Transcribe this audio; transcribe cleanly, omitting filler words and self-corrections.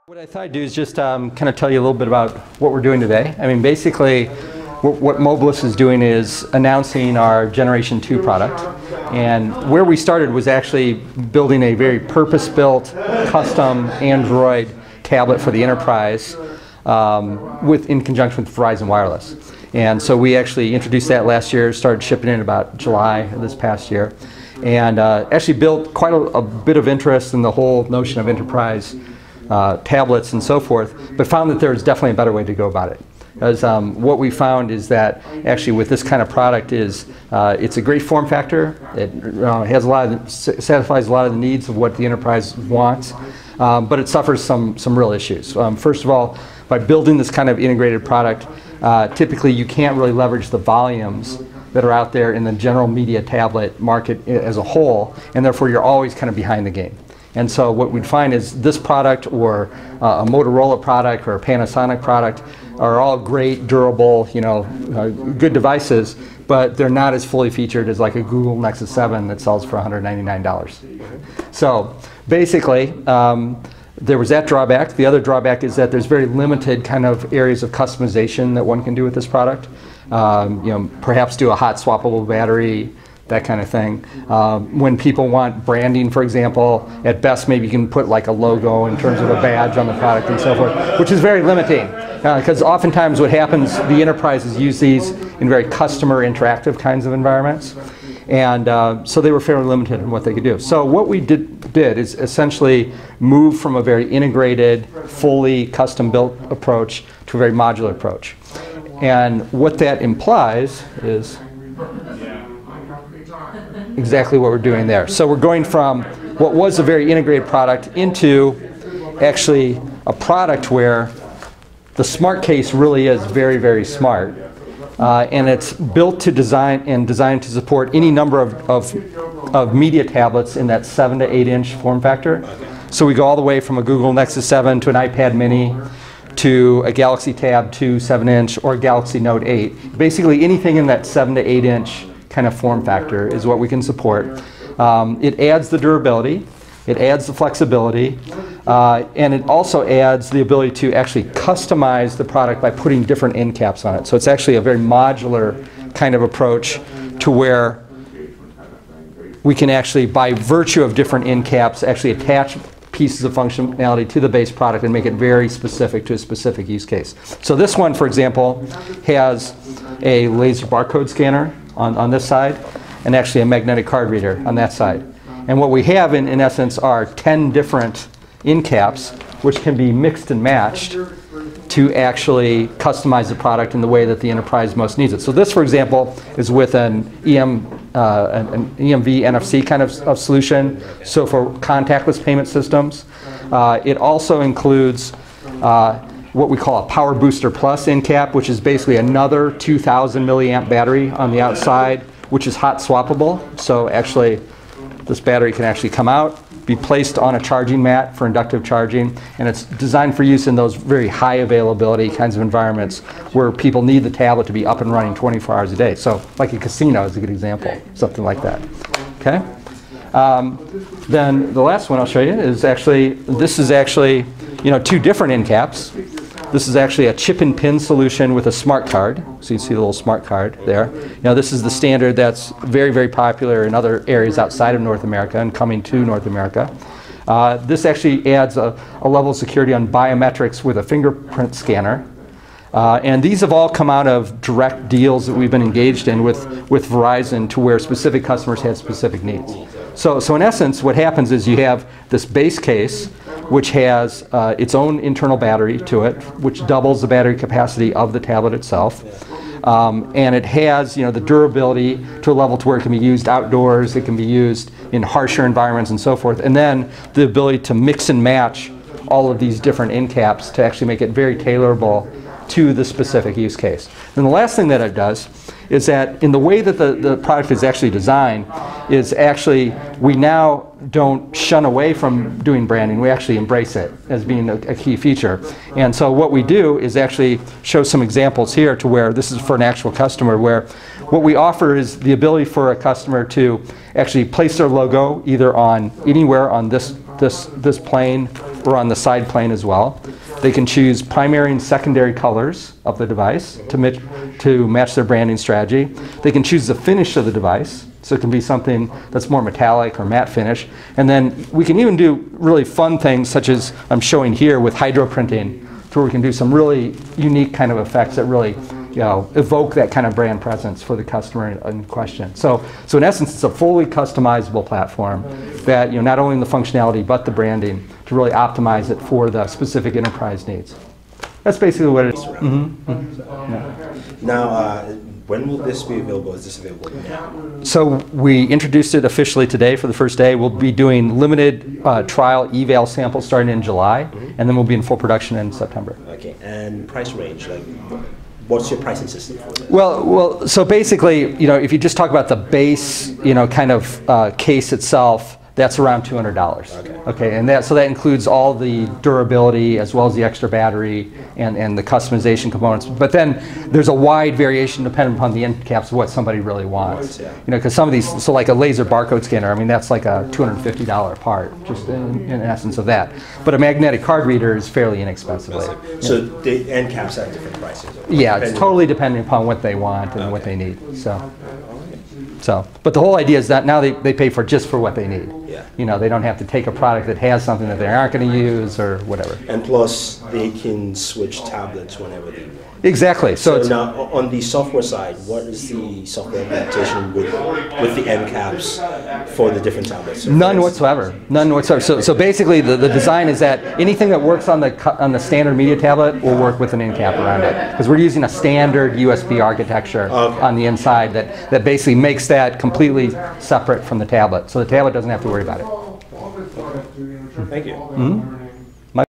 What I thought I'd do is just kind of tell you a little bit about what we're doing today. I mean, basically, what Mobelisk is doing is announcing our Generation 2 product. And where we started was actually building a very purpose-built, custom Android tablet for the enterprise in conjunction with Verizon Wireless. And so we actually introduced that last year, started shipping it in about July of this past year, and actually built quite a bit of interest in the whole notion of enterprise tablets and so forth, but found that there's definitely a better way to go about it. Because what we found is that actually with this kind of product is it's a great form factor. It has satisfies a lot of the needs of what the enterprise wants, but it suffers some real issues. First of all, by building this kind of integrated product, typically you can't really leverage the volumes that are out there in the general media tablet market as a whole, and therefore you're always kind of behind the game. And so what we'd find is this product or a Motorola product or a Panasonic product are all great, durable, good devices, but they're not as fully featured as like a Google Nexus 7 that sells for $199. So basically, there was that drawback. The other drawback is that there's very limited kind of areas of customization that one can do with this product. Perhaps do a hot swappable battery, that kind of thing. When people want branding, for example, at best maybe you can put like a logo in terms of a badge on the product and so forth, which is very limiting. Because oftentimes what happens, the enterprises use these in very customer interactive kinds of environments. And so they were fairly limited in what they could do. So what we did is essentially move from a very integrated, fully custom-built approach to a very modular approach. And what that implies is exactly what we're doing there. So we're going from what was a very integrated product into actually a product where the smart case really is very, very smart. And it's built to designed to support any number of media tablets in that 7 to 8 inch form factor. So we go all the way from a Google Nexus 7 to an iPad mini to a Galaxy Tab 2 7 inch or a Galaxy Note 8. Basically anything in that 7 to 8 inch kind of form factor is what we can support. It adds the durability, it adds the flexibility, and it also adds the ability to actually customize the product by putting different end caps on it. So it's actually a very modular kind of approach to where we can actually, by virtue of different end caps, actually attach pieces of functionality to the base product and make it very specific to a specific use case. So this one, for example, has a laser barcode scanner on this side, and actually a magnetic card reader on that side. And what we have in essence are 10 different end caps which can be mixed and matched to actually customize the product in the way that the enterprise most needs it. So this, for example, is with an EMV NFC kind of solution, so for contactless payment systems. It also includes what we call a Power Booster Plus end cap, which is basically another 2,000 milliamp battery on the outside, which is hot swappable. So actually, this battery can actually come out, be placed on a charging mat for inductive charging, and it's designed for use in those very high availability kinds of environments where people need the tablet to be up and running 24 hours a day. So like a casino is a good example, something like that. Okay. Then the last one I'll show you is actually, this is actually, two different end caps. This is actually a chip and pin solution with a smart card. So you can see the little smart card there. This is the standard that's very, very popular in other areas outside of North America and coming to North America. This actually adds a level of security on biometrics with a fingerprint scanner. And these have all come out of direct deals that we've been engaged in with Verizon to where specific customers had specific needs. So in essence, what happens is you have this base case which has its own internal battery to it, which doubles the battery capacity of the tablet itself. And it has the durability to a level to where it can be used outdoors, it can be used in harsher environments and so forth. And then the ability to mix and match all of these different end caps to actually make it very tailorable to the specific use case. And the last thing that it does is that in the way that the product is actually designed is actually we now don't shun away from doing branding, we actually embrace it as being a key feature. And so what we do is actually show some examples here to where this is for an actual customer where what we offer is the ability for a customer to actually place their logo either on anywhere on this plane or on the side plane as well. They can choose primary and secondary colors of the device to match their branding strategy. They can choose the finish of the device, so it can be something that's more metallic or matte finish. And then we can even do really fun things, such as I'm showing here with hydro printing, to where we can do some really unique kind of effects that really evoke that kind of brand presence for the customer in question. So in essence, it's a fully customizable platform that not only in the functionality but the branding to really optimize it for the specific enterprise needs. That's basically what it is. Now, when will this be available? Is this available now? So we introduced it officially today for the first day. We'll be doing limited trial eval samples starting in July, and then we'll be in full production in September. Okay, and price range, like what's your pricing system for this? Well, so basically, if you just talk about the base, kind of case itself, that's around $200. Okay, and so that includes all the durability as well as the extra battery and the customization components. But then there's a wide variation depending upon the end caps of what somebody really wants. Because some of these, so like a laser barcode scanner, I mean that's like a $250 part, just in essence of that. But a magnetic card reader is fairly inexpensively. So the end caps have different prices. Yeah, it's totally depending upon what they want and what they need. But the whole idea is that now they pay just for what they need. They don't have to take a product that has something that they aren't going to use or whatever. And plus, they can switch tablets whenever they want. Exactly. So now, on the software side, what is the software implementation with the end caps for the different tablets? None whatsoever. None whatsoever. So basically, the design is that anything that works on the standard media tablet will work with an end cap around it, because we're using a standard USB architecture on the inside that basically makes that completely separate from the tablet, so the tablet doesn't have to worry about it. Thank you.